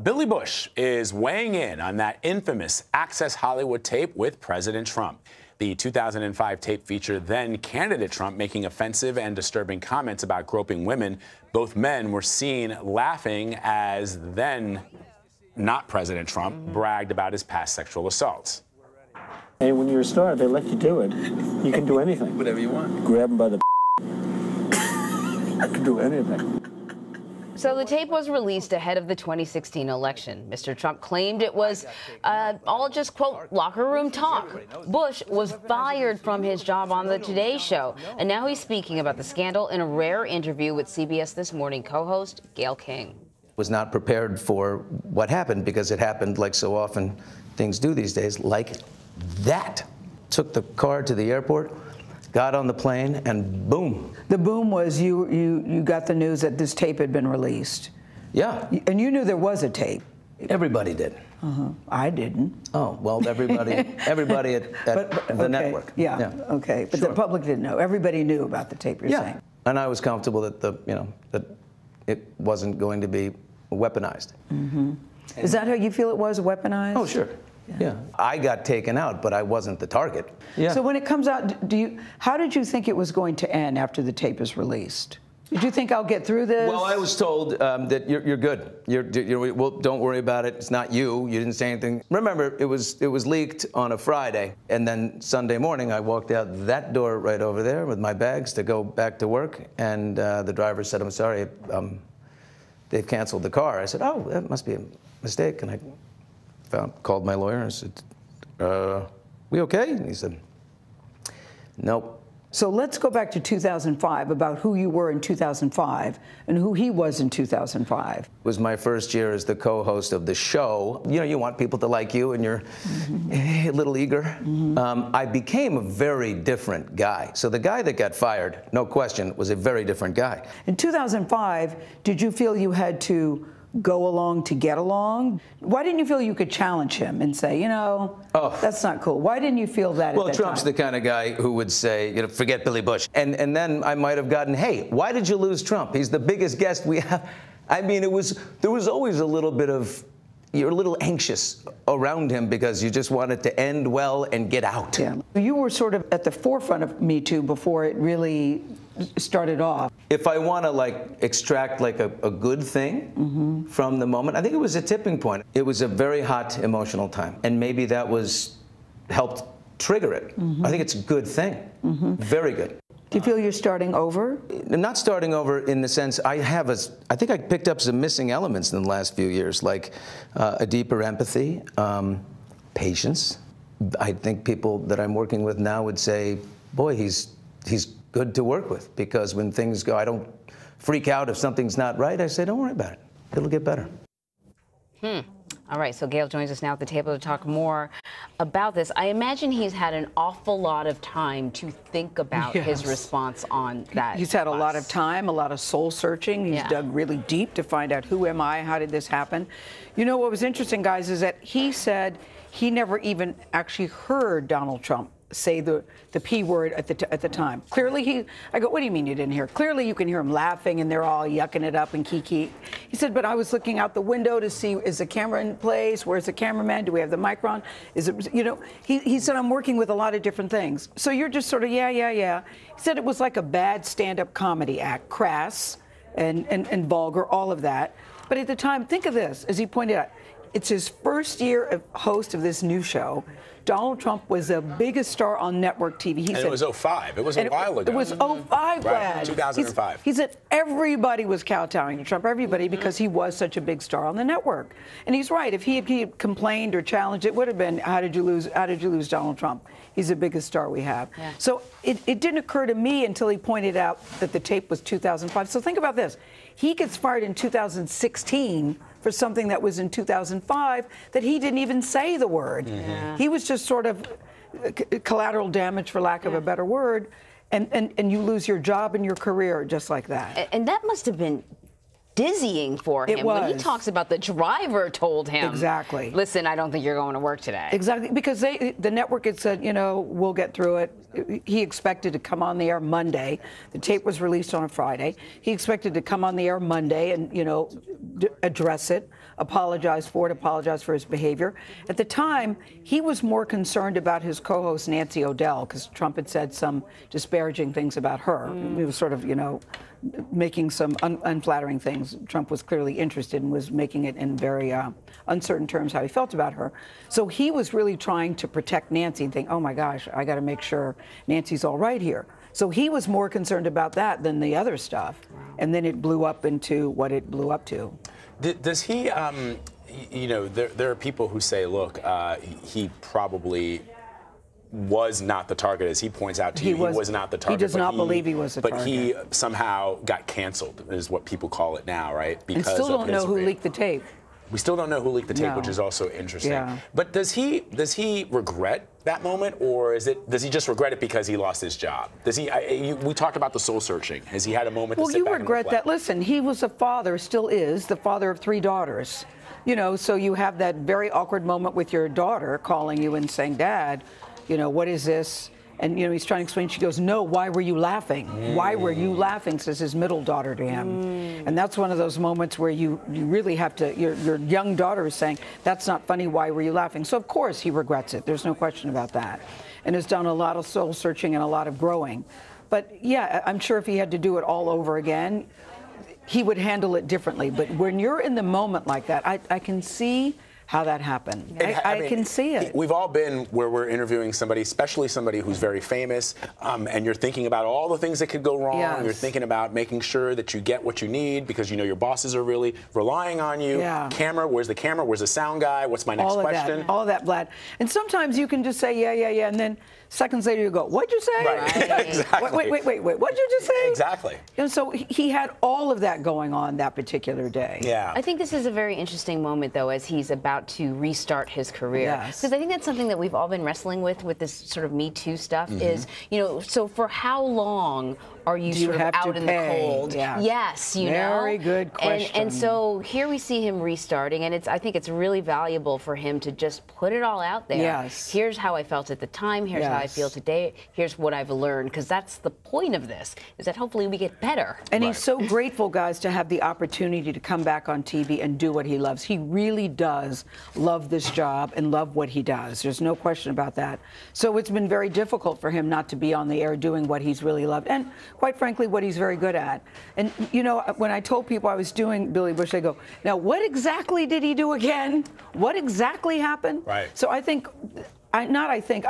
Billy Bush is weighing in on that infamous Access Hollywood tape with President Trump. The 2005 tape featured then-candidate Trump making offensive and disturbing comments about groping women. Both men were seen laughing as then-not President Trump bragged about his past sexual assaults. And when you're a star, they let you do it. You can do anything. Whatever you want. Grab them by the you can do anything. So the tape was released ahead of the 2016 election. Mr. Trump claimed it was all just, quote, locker room talk. Bush was fired from his job on the Today Show, and now he's speaking about the scandal in a rare interview with CBS This Morning co-host Gayle King. Was not prepared for what happened because it happened like so often things do these days, like that. Took the car to the airport, got on the plane, and boom. The boom was you got the news that this tape had been released. Yeah. And you knew there was a tape. Everybody did. I didn't. Oh, well, everybody at the network. Yeah, okay. But the public didn't know. Everybody knew about the tape, you're saying. And I was comfortable that that it wasn't going to be weaponized. Is that how you feel it was, weaponized? Oh, sure. Yeah. I got taken out, but I wasn't the target. Yeah. So when it comes out, how did you think it was going to end after the tape is released? Did you think I'll get through this? Well, I was told that you're good. Well, don't worry about it. It's not you. You didn't say anything. Remember, it was leaked on a Friday, and then Sunday morning I walked out that door right over there with my bags to go back to work, and the driver said, "I'm sorry, they've canceled the car." I said, "Oh, that must be a mistake," and I called my lawyer and said, "We okay?" And he said, "Nope." So let's go back to 2005, about who you were in 2005 and who he was in 2005. It was my first year as the co-host of the show. You know, you want people to like you, and you're a little eager. I became a very different guy. So the guy that got fired, no question, was a very different guy. In 2005, did you feel you had to go along to get along? Why didn't you feel you could challenge him and say, that's not cool? Why didn't you feel that at that time? Well, Trump's the kind of guy who would say, forget Billy Bush. And then I might have gotten, hey, why did you lose Trump? He's the biggest guest we have. I mean, there was always a little bit of, you're a little anxious around him because you just wanted to end well and get out. Yeah. You were sort of at the forefront of Me Too before it really started off. If I want to extract a good thing from the moment, I think it was a tipping point. It was a very hot emotional time, and maybe that helped trigger it. I think it's a good thing. Very good. Do you feel you're starting over? Not starting over in the sense I think I picked up some missing elements in the last few years, like a deeper empathy, patience. I think people that I'm working with now would say, boy, he's good to work with, because when things go, I don't freak out if something's not right. I say, don't worry about it. It'll get better. All right, so Gayle joins us now at the table to talk more about this. I imagine he's had an awful lot of time to think about his response on that. He's had a lot of time, a lot of soul searching. He's dug really deep to find out, who am I? How did this happen? You know what was interesting, guys, is that he said he never even actually heard Donald Trump say the P word at the time. Clearly I go, what do you mean you didn't hear? Clearly you can hear him laughing and they're all yucking it up and kiki. He said, but I was looking out the window to see, is the camera in place? Where's the cameraman? Do we have the mic on? Is it, he said, I'm working with a lot of different things. So you're just sort of, yeah. He said it was like a bad stand-up comedy act, crass and vulgar, all of that. But at the time, think of this, as he pointed out, it's his first year of host of this new show. Donald Trump was the biggest star on network TV. He said, it was 2005. It was a while ago. It was 2005, Brad. 2005. He said everybody was kowtowing to Trump, everybody, because he was such a big star on the network. And he's right. If he had complained or challenged, it would have been, how did you lose Donald Trump? He's the biggest star we have. Yeah. So it didn't occur to me until he pointed out that the tape was 2005. So think about this. He gets fired in 2016 for something that was in 2005 that he didn't even say the word. He was just sort of collateral damage, for lack of a better word, and you lose your job and your career just like that. And that must have been dizzying for him. It was. When he talks about the driver told him, exactly, listen, I don't think you're going to work today. Exactly, because the network had said, we'll get through it. He expected to come on the air Monday. The tape was released on a Friday. He expected to come on the air Monday and, address it. apologized for his behavior. At the time, he was more concerned about his co-host Nancy O'Dell, because Trump had said some disparaging things about her. He was sort of, making some unflattering things. Trump was clearly interested and was making it in very uncertain terms how he felt about her. So he was really trying to protect Nancy and think, oh my gosh, I got to make sure Nancy's all right here. So he was more concerned about that than the other stuff. And then it blew up into what it blew up to. Does he, there are people who say, look, he probably was not the target, as he points out to you. He was not the target. He does not believe he was the target. But he somehow got canceled, is what people call it now, right? Because and still don't know who leaked the tape. We still don't know who leaked the tape, which is also interesting. Yeah. But does he regret that moment, or does he just regret it because he lost his job? Does he? We talked about the soul searching. Has he had a moment? Well, you regret that. Listen, he was a father, still is the father of 3 daughters. So you have that very awkward moment with your daughter calling you and saying, "Dad, what is this?" And, he's trying to explain. She goes, "No, why were you laughing? Why were you laughing?" says his middle daughter to him. And that's one of those moments where you really have to, your young daughter is saying, "That's not funny. Why were you laughing?" So, of course, he regrets it. There's no question about that. And has done a lot of soul searching and a lot of growing. But, yeah, I'm sure if he had to do it all over again, he would handle it differently. But when you're in the moment like that, I can see how that happened. I can see it. We've all been where we're interviewing somebody, especially somebody who's very famous, and you're thinking about all the things that could go wrong. Yes. You're thinking about making sure that you get what you need because your bosses are really relying on you. Yeah. Camera, where's the camera? Where's the sound guy? What's my next question? All of that, Vlad. And sometimes you can just say, yeah, and then seconds later you go, "What'd you say?" Right. Exactly. Wait, what'd you just say? Exactly. And so he had all of that going on that particular day. Yeah. I think this is a very interesting moment, though, as he's about to restart his career. Yes. Because I think that's something that we've all been wrestling with this sort of Me Too stuff is, so for how long are you sort of out in the cold? Yeah. Yes, Very good question. And so here we see him restarting, and I think it's really valuable for him to just put it all out there. Yes. Here's how I felt at the time. Here's how I feel today. Here's what I've learned. Because that's the point of this, is that hopefully we get better. And he's so grateful, guys, to have the opportunity to come back on TV and do what he loves. He really does love this job and love what he does. There's no question about that. So it's been very difficult for him not to be on the air doing what he's really loved. And quite frankly, what he's very good at. And, when I told people I was doing Billy Bush, they go, "Now, what exactly did he do again? What exactly happened?" Right. So I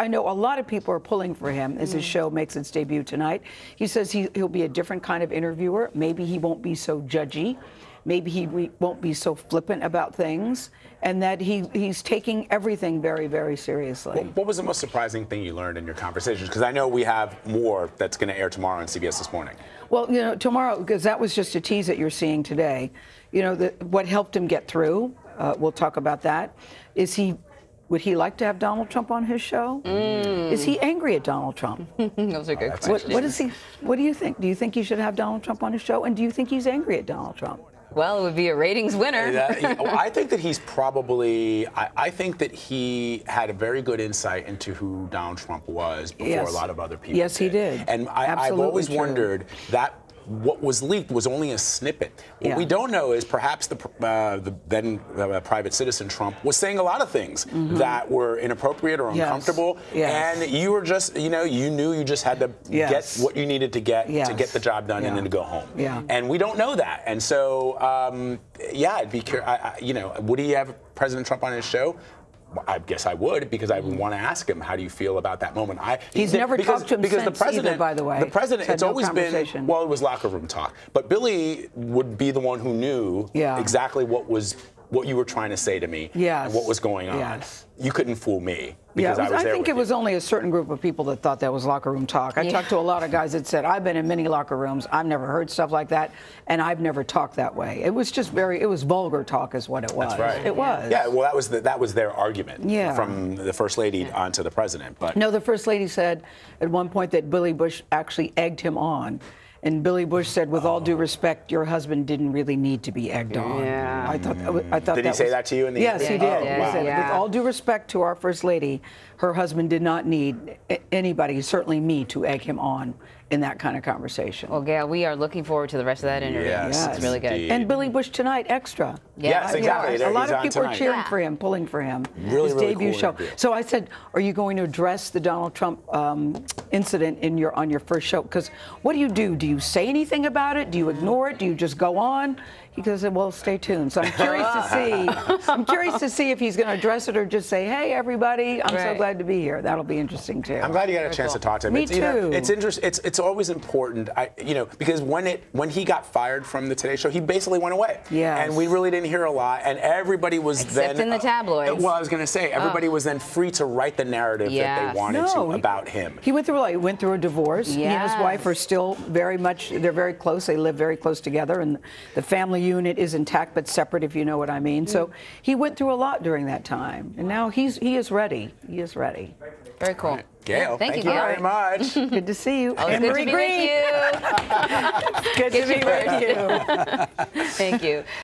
know a lot of people are pulling for him as his show makes its debut tonight. He says he'll be a different kind of interviewer. Maybe he won't be so judgy. Maybe he won't be so flippant about things, and that he's taking everything very, very seriously. What was the most surprising thing you learned in your conversations? Because I know we have more that's going to air tomorrow on CBS This Morning. Well, tomorrow, because that was just a tease that you're seeing today. What helped him get through, we'll talk about that. Would he like to have Donald Trump on his show? Is he angry at Donald Trump? Those are good questions. What do you think? Do you think he should have Donald Trump on his show? And do you think he's angry at Donald Trump? Well, it would be a ratings winner. I think that he's probably, I think that he had a very good insight into who Donald Trump was before a lot of other people Yes, he did. And I've always wondered that what was leaked was only a snippet. What we don't know is perhaps the then private citizen Trump was saying a lot of things that were inappropriate or uncomfortable. Yes. And you were just, you knew you just had to get what you needed to get the job done and then to go home. Yeah. And we don't know that. And so, I'd be curious. Would he have President Trump on his show? I guess I would, because I would want to ask him, how do you feel about that moment? He's never talked to him since the president, either, by the way. The president, it's always been, it was locker room talk. But Billy would be the one who knew exactly what you were trying to say to me and what was going on. Yes. You couldn't fool me because I was there. I think it was only a certain group of people that thought that was locker room talk. I talked to a lot of guys that said, I've been in many locker rooms, I've never heard stuff like that, and I've never talked that way. It was just it was vulgar talk is what it was. That's right. It was. Yeah, well, that was their argument from the First Lady onto the President. But no, the First Lady said at one point that Billy Bush actually egged him on. And Billy Bush said, with all due respect, your husband didn't really need to be egged on. Yeah. I thought Did he say that to you in the Yes, he did. Oh, wow. He said, with all due respect to our First Lady, her husband did not need anybody, certainly me, to egg him on. in that kind of conversation. Well, Gayle, we are looking forward to the rest of that interview. Yes, It's really good. indeed. And Billy Bush tonight, extra. Yes, exactly. A lot He's of on people are tonight. cheering for him, pulling for him. Really, his really debut cool show. interview. So I said, are you going to address the Donald Trump incident on your first show? Because what do? Do you say anything about it? Do you ignore it? Do you just go on? He goes, well, stay tuned. So I'm curious to see. I'm curious to see if he's going to address it or just say, hey, everybody, I'm so glad to be here. That'll be interesting too. I'm glad you got a chance to talk to him. Me It's, you know, too. it's interesting. It's always important, because when he got fired from the Today Show, he basically went away. Yes. And we really didn't hear a lot. And everybody was Except in the tabloids. Well, I was going to say everybody was then free to write the narrative that they wanted to about him. He went through a divorce. He and his wife are still they're very close. They live very close together, and the family unit is intact but separate, if you know what I mean. So he went through a lot during that time, and now he is ready. He is ready. Very cool. Right. Gayle, thank you Gayle. very much. Good to see you. Always good to be with you. Good to be with you. Thank you.